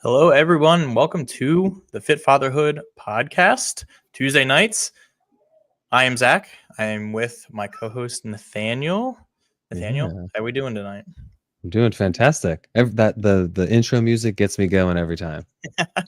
Hello, everyone. Welcome to the Fit Fatherhood podcast, Tuesday nights. I am Zach. I am with my co-host Nathaniel. Nathaniel, Yeah, how are we doing tonight? I'm doing fantastic. The intro music gets me going every time.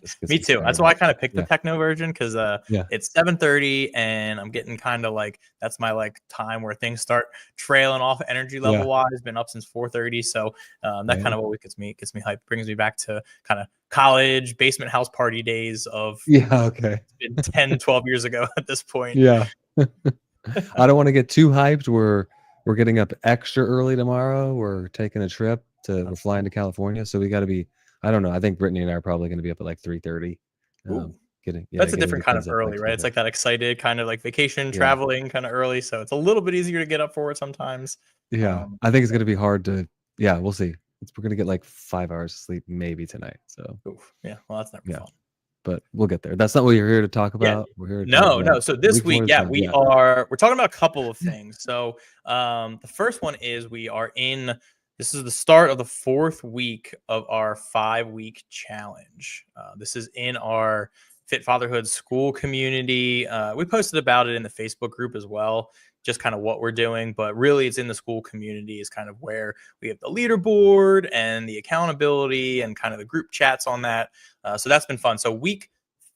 Just gets Me me too. That's started why I up. kind of picked the Yeah, techno version because yeah, it's 7:30 and I'm getting kind of like that's my like time where things start trailing off energy level yeah. wise. Been up since 4:30, so that kind Right. of always gets me hyped. Brings me back to kind of college basement house party days of Yeah. Okay. been 10, 12 years ago at this point. Yeah. I don't want to get too hyped. We're getting up extra early tomorrow. We're taking a trip to. We're flying to California, so we got to be. I don't know. I think Brittany and I are probably going to be up at like 3:30. Ooh, Getting that's a getting the different kind of kids up like early, right? It's 3:30. like that excited kind of like vacation Yeah. traveling kind of early. So it's a little bit easier to get up for it sometimes. Yeah. Um, I think it's going to be hard to. Yeah, we'll see. We're going to get like 5 hours of sleep maybe tonight. So Oof, yeah, well, that's never yeah. fun. But we'll get there. That's not what you're here to talk Yeah. about. We're here to talk No, about no. So this week 4 week, to yeah, 10. Yeah. we're talking about a couple of things. So the first one is we are in this is the start of the fourth week of our 5-week challenge. This is in our Fit Fatherhood school community. We posted about it in the Facebook group as well, just kind of what we're doing, but really it's in the school community is kind of where we have the leaderboard and the accountability and kind of the group chats on that. So that's been fun. So week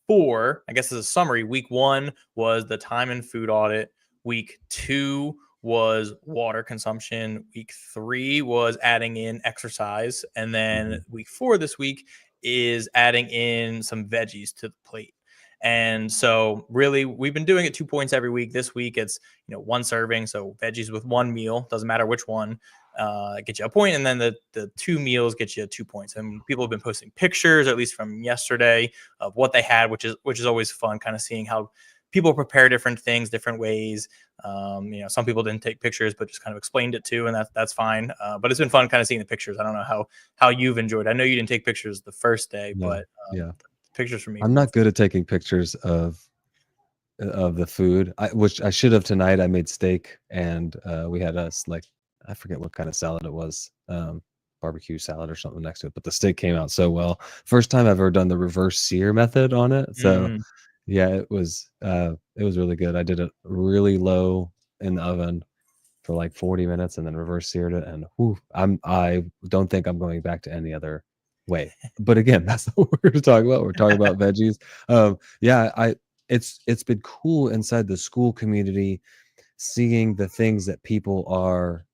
4, I guess as a summary, week 1 was the time and food audit. Week 2 was water consumption. Week 3 was adding in exercise. And then Mhm. week 4 this week is adding in some veggies to the plate. And so really we've been doing it 2 points every week. This week it's, one serving. So veggies with one meal, doesn't matter which one, get you a point. And then the 2 meals get you 2 points. And people have been posting pictures, at least from yesterday, of what they had, which is always fun, kind of seeing how people prepare different things different ways. Some people didn't take pictures, but just kind of explained it too, and that's fine. But it's been fun kind of seeing the pictures. I don't know how you've enjoyed. I know you didn't take pictures the first day, Yeah. but Yeah. pictures for me I'm were not good at taking pictures of the food. Which I should have tonight. I made steak and we had us like I forget what kind of salad it was. Barbecue salad or something next to it, but the steak came out so well. First time I've ever done the reverse sear method on it. So mm, yeah, it was really good. I did it really low in the oven for like 40 minutes and then reverse seared it and whew, I don't think I'm going back to any other way. But again, that's not what we're talking about. We're talking about veggies. Yeah, it's been cool inside the school community seeing the things that people are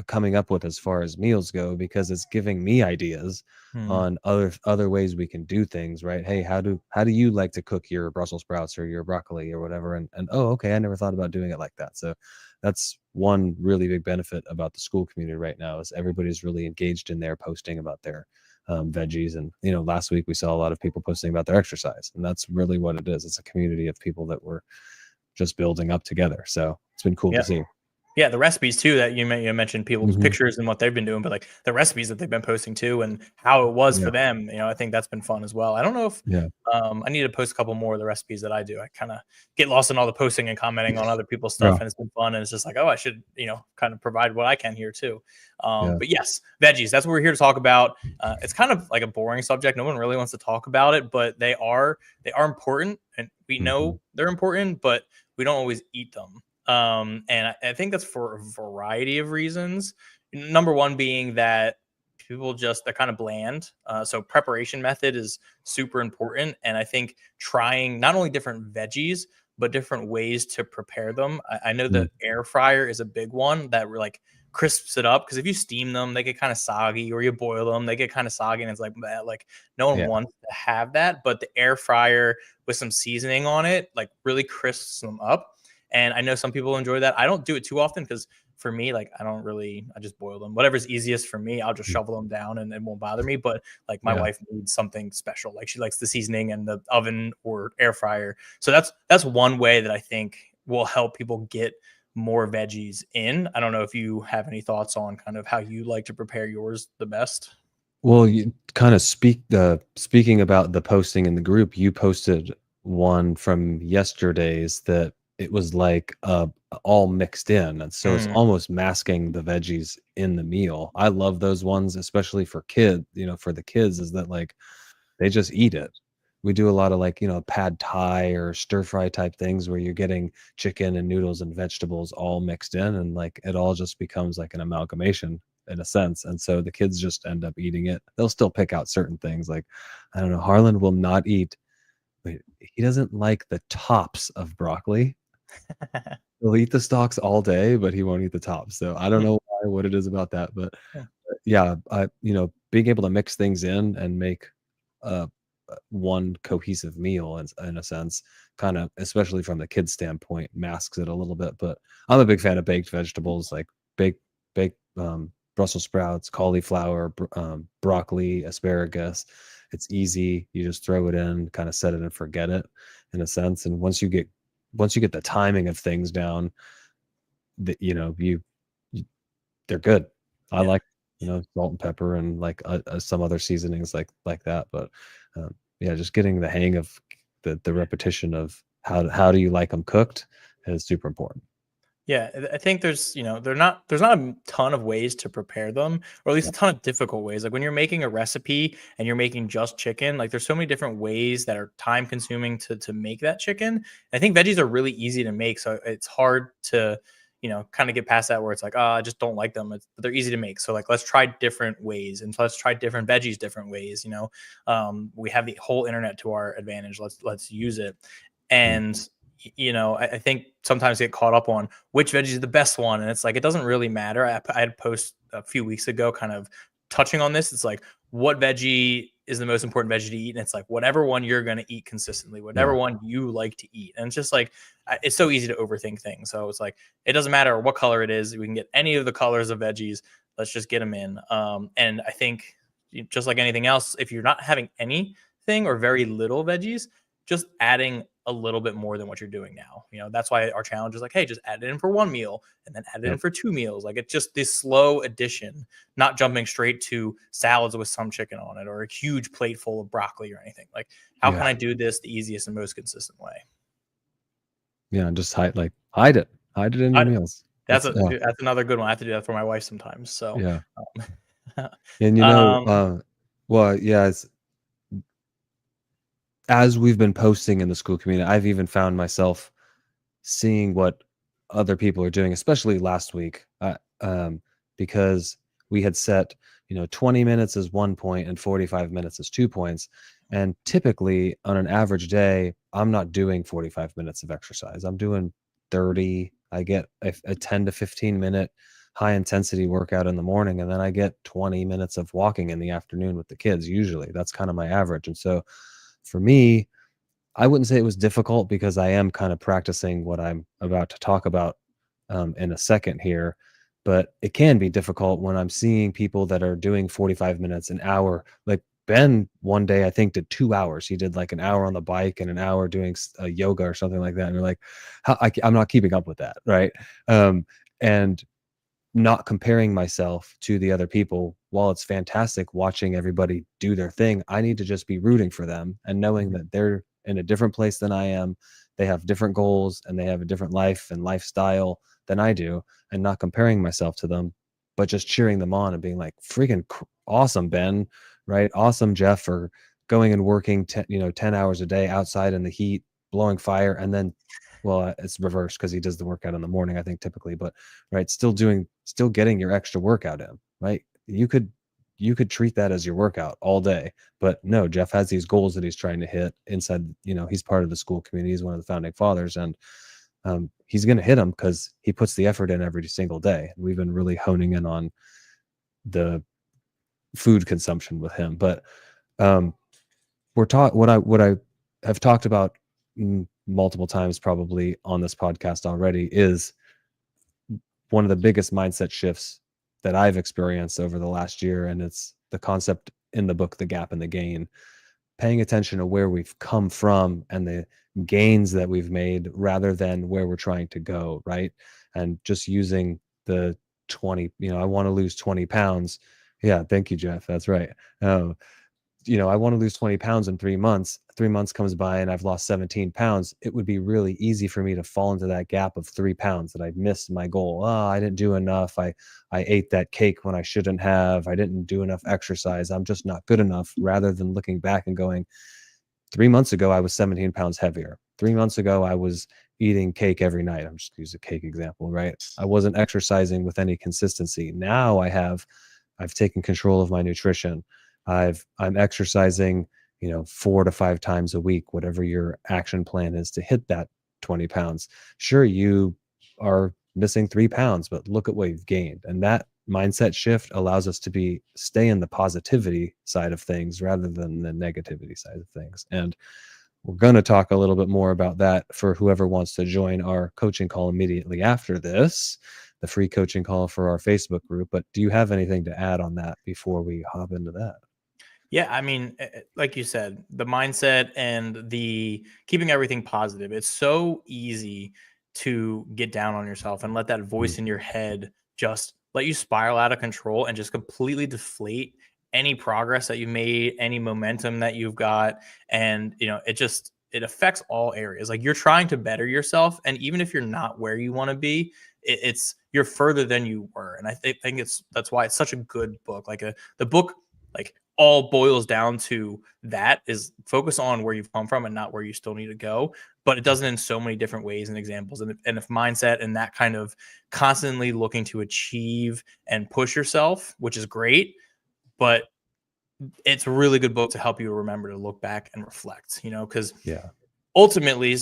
coming up with as far as meals go because it's giving me ideas mm, on other ways we can do things, right? Hey, how do you like to cook your Brussels sprouts or your broccoli or whatever? And oh, okay, I never thought about doing it like that. So that's one really big benefit about the school community right now is everybody's really engaged in there posting about their veggies. And last week we saw a lot of people posting about their exercise, and that's really what it is. It's a community of people that were just building up together. So it's been cool to yeah. see. Yeah, the recipes too that you mentioned people's Mhm. pictures and what they've been doing, but like the recipes that they've been posting too and how it was Yeah, for them, I think that's been fun as well. I don't know if yeah, I need to post a couple more of the recipes that I do. I kind of get lost in all the posting and commenting on other people's stuff, yeah, and it's been fun. And it's just like, oh, I should, kind of provide what I can here too. yeah. But yes, veggies. That's what we're here to talk about. It's kind of like a boring subject. No one really wants to talk about it, but they are important, and we Mhm, know they're important, but we don't always eat them. And I think that's for a variety of reasons. Number one being that people just they're kind of bland. So preparation method is super important, and I think trying not only different veggies but different ways to prepare them. I know mm, the air fryer is a big one that like crisps it up because if you steam them, they get kind of soggy, or you boil them, they get kind of soggy, and it's like bleh, like no one yeah, wants to have that. But the air fryer with some seasoning on it, like really crisps them up. And I know some people enjoy that. I don't do it too often because for me, like I just boil them. Whatever's easiest for me, I'll just mm, shovel them down and it won't bother me. But like my yeah. wife needs something special. Like she likes the seasoning and the oven or air fryer. So that's one way that I think will help people get more veggies in. I don't know if you have any thoughts on kind of how you like to prepare yours the best. Well, you kind of speaking about the posting in the group, you posted one from yesterday's that it was like all mixed in, and so it's Mm, almost masking the veggies in the meal. I love those ones, especially for for the kids, is that like they just eat it. We do a lot of like, pad thai or stir fry type things where you're getting chicken and noodles and vegetables all mixed in, and like it all just becomes like an amalgamation in a sense. And so the kids just end up eating it. They'll still pick out certain things. Like, I don't know, Harlan will not eat, wait, he doesn't like the tops of broccoli. He'll eat the stalks all day, but he won't eat the tops. So I don't know why, what it is about that, but yeah, being able to mix things in and make uh, one cohesive meal in a sense, kind of, especially from the kids' standpoint, masks it a little bit. But I'm a big fan of baked vegetables, like baked Brussels sprouts, cauliflower, broccoli, asparagus. It's easy. You just throw it in, kind of set it and forget it, in a sense. And once you get the timing of things down, that you they're good. I Yeah. like, salt and pepper and like some other seasonings like that. But yeah, just getting the hang of the repetition of how do you like them cooked is super important. Yeah, I think there's not a ton of ways to prepare them, or at least Yeah, a ton of difficult ways. Like when you're making a recipe and you're making just chicken, like there's so many different ways that are time consuming to make that chicken. I think veggies are really easy to make, so it's hard to kind of get past that where it's like, oh, I just don't like them. But they're easy to make, so like let's try different ways and let's try different veggies different ways. We have the whole internet to our advantage. Let's use it. yeah, And I think sometimes get caught up on which veggie is the best one, and it's like it doesn't really matter. I had a post a few weeks ago, kind of touching on this. It's like what veggie is the most important veggie to eat, and it's like whatever one you're going to eat consistently, whatever yeah, one you like to eat, and it's just like it's so easy to overthink things. So it's like it doesn't matter what color it is. We can get any of the colors of veggies. Let's just get them in. And I think just like anything else, if you're not having anything or very little veggies, just adding a little bit more than what you're doing now. That's why our challenge is like, hey, just add it in for one meal and then add it in yep, for two meals. Like it's just this slow addition, not jumping straight to salads with some chicken on it or a huge plate full of broccoli or anything. Like, how can yeah, I do this the easiest and most consistent way? yeah. And just hide it in your I, meals. that's That's a yeah, that's another good one. I have to do that for my wife sometimes. So, yeah. um, And um, well, yeah, as we've been posting in the school community, I've even found myself seeing what other people are doing, especially last week, because we had set, 20 minutes is 1 point and 45 minutes is 2 points. And typically on an average day, I'm not doing 45 minutes of exercise. I'm doing 30. I get a 10 to 15 minute high intensity workout in the morning, and then I get 20 minutes of walking in the afternoon with the kids. Usually that's kind of my average. And so for me, I wouldn't say it was difficult because I am kind of practicing what I'm about to talk about in a second here, but it can be difficult when I'm seeing people that are doing 45 minutes, an hour. Like Ben, one day I think did 2 hours. He did like an hour on the bike and an hour doing yoga or something like that. And you're like, I'm not keeping up with that, right? And not comparing myself to the other people. While it's fantastic watching everybody do their thing, I need to just be rooting for them and knowing that they're in a different place than I am. They have different goals and they have a different life and lifestyle than I do, and not comparing myself to them, but just cheering them on and being like, freaking awesome, Ben, right? Awesome, Jeff, for going and working 10 hours a day outside in the heat, blowing fire. And then, well, it's reversed because he does the workout in the morning, I think, typically, but right, still getting your extra workout in, right? You could treat that as your workout all day, but no, Jeff has these goals that he's trying to hit inside. He's part of the school community. He's one of the founding fathers, and he's going to hit them because he puts the effort in every single day. We've been really honing in on the food consumption with him, but um, we're taught what I have talked about multiple times probably on this podcast already is one of the biggest mindset shifts that I've experienced over the last year. And it's the concept in the book, The Gap and the Gain, paying attention to where we've come from and the gains that we've made rather than where we're trying to go. Right. And just using the 20, I want to lose 20 pounds. Yeah. Thank you, Jeff. That's right. Um, I want to lose 20 pounds in 3 months. 3 months comes by and I've lost 17 pounds. It would be really easy for me to fall into that gap of 3 pounds that I missed my goal. Oh, I didn't do enough. I ate that cake when I shouldn't have. I didn't do enough exercise. I'm just not good enough. Rather than looking back and going, 3 months ago, I was 17 pounds heavier. 3 months ago, I was eating cake every night. I'm just use a cake example, right? I wasn't exercising with any consistency. Now I've taken control of my nutrition. I'm exercising, 4 to 5 times a week, whatever your action plan is to hit that 20 pounds. Sure, you are missing 3 pounds, but look at what you've gained. And that mindset shift allows us to stay in the positivity side of things rather than the negativity side of things. And we're going to talk a little bit more about that for whoever wants to join our coaching call immediately after this, the free coaching call for our Facebook group. But do you have anything to add on that before we hop into that? Yeah, I mean, like you said, the mindset and the keeping everything positive. It's so easy to get down on yourself and let that Mm, voice in your head just let you spiral out of control and just completely deflate any progress that you made, any momentum that you've got. And, it affects all areas. Like you're trying to better yourself. And even if you're not where you want to be, you're further than you were. And I think that's why it's such a good book. The book, like all boils down to that is focus on where you've come from and not where you still need to go. But it does it in so many different ways and examples. And if mindset and that kind of constantly looking to achieve and push yourself, which is great, but it's a really good book to help you remember to look back and reflect, because yeah. ultimately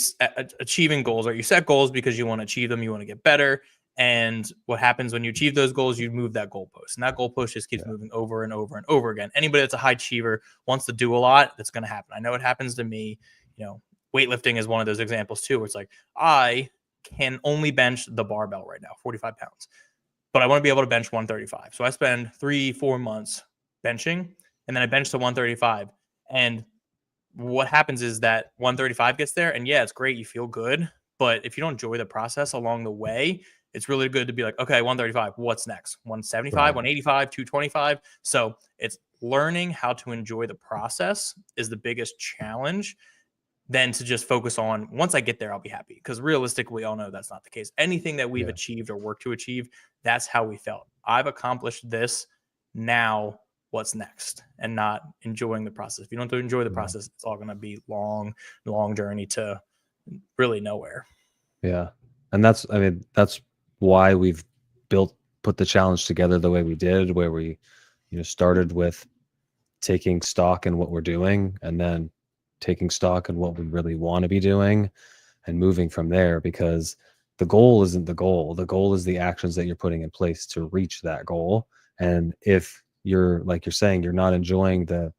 achieving goals, right? You set goals because you want to achieve them, you want to get better. And what happens when you achieve those goals, you move that goalpost, and that goalpost just keeps Yeah. moving over and over and over again. Anybody that's a high achiever wants to do a lot, that's going to happen. I know it happens to me. Weightlifting is one of those examples too, where it's like I can only bench the barbell right now, 45 pounds, but I want to be able to bench 135. So I spend 3-4 months benching, and then I bench to 135. And what happens is that 135 gets there, and yeah, it's great. You feel good. But if you don't enjoy the process along the way, it's really good to be like, okay, 135, what's next? 175, Right. 185, 225. So it's learning how to enjoy the process is the biggest challenge than to just focus on once I get there, I'll be happy. Because realistically, we all know that's not the case. Anything that we've Yeah. achieved or worked to achieve, that's how we felt. I've accomplished this. Now, what's next? And not enjoying the process. If you don't enjoy the Yeah. process, it's all going to be long journey to really nowhere. Yeah. And that's why we've put the challenge together the way we did, where we, started with taking stock in what we're doing and then taking stock in what we really want to be doing and moving from there, because the goal isn't the goal. The goal is the actions that you're putting in place to reach that goal. And if you're, like you're saying, you're not enjoying the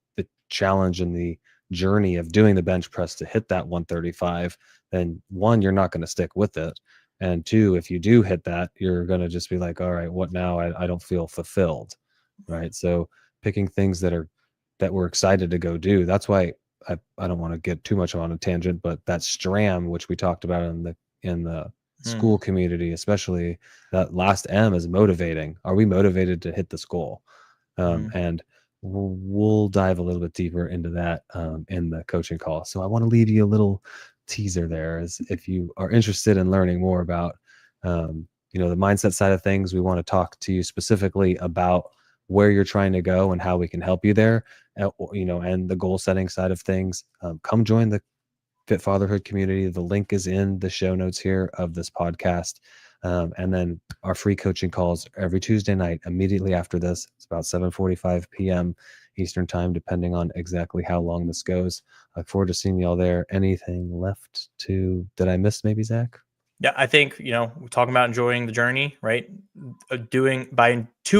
challenge and the journey of doing the bench press to hit that 135, then one, you're not going to stick with it. And two, if you do hit that, you're going to just be like, all right, what now? I don't feel fulfilled. Right. So picking things that we're excited to go do. That's why I don't want to get too much on a tangent, but that STRAM, which we talked about in the Hmm. school community, especially, that last M is motivating. Are we motivated to hit this goal? Hmm. And we'll dive a little bit deeper into that in the coaching call. So I want to leave you a little teaser there, as if you are interested in learning more about the mindset side of things. We want to talk to you specifically about where you're trying to go and how we can help you there, and the goal setting side of things. Come join the Fit Fatherhood community. The link is in the show notes here of this podcast. And then our free coaching calls every Tuesday night immediately after this. It's about 7:45 p.m. Eastern time, depending on exactly how long this goes. I look forward to seeing y'all there. Anything left did I miss maybe, Zach? Yeah, I think, we're talking about enjoying the journey, right? To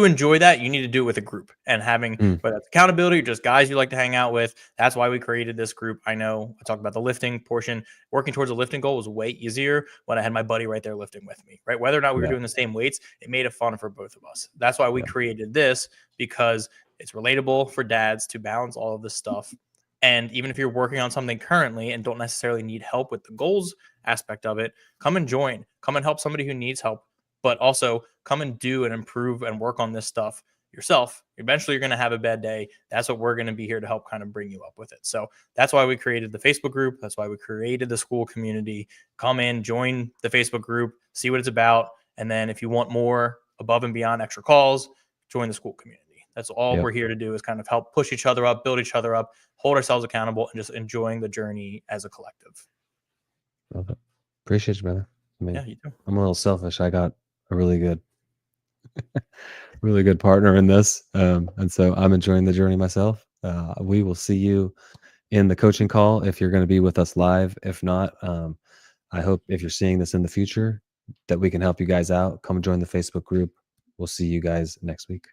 enjoy that, you need to do it with a group and having, Mm, whether it's accountability or just guys you like to hang out with. That's why we created this group. I know I talked about the lifting portion. Working towards a lifting goal was way easier when I had my buddy right there lifting with me, right? Whether or not we were yeah, doing the same weights, it made it fun for both of us. That's why we yeah, created this, because it's relatable for dads to balance all of this stuff. And even if you're working on something currently and don't necessarily need help with the goals aspect of it, come and join, come and help somebody who needs help, but also come and do and improve and work on this stuff yourself. Eventually, you're going to have a bad day. That's what we're going to be here to help kind of bring you up with it. So that's why we created the Facebook group. That's why we created the school community. Come in, join the Facebook group, see what it's about. And then if you want more above and beyond extra calls, join the school community. That's all Yep. we're here to do, is kind of help push each other up, build each other up, hold ourselves accountable, and just enjoying the journey as a collective. Love it. Appreciate you, brother. I mean, Yeah, you too. I'm a little selfish. I got a really good partner in this. And so I'm enjoying the journey myself. We will see you in the coaching call if you're going to be with us live. If not, I hope if you're seeing this in the future that we can help you guys out. Come join the Facebook group. We'll see you guys next week.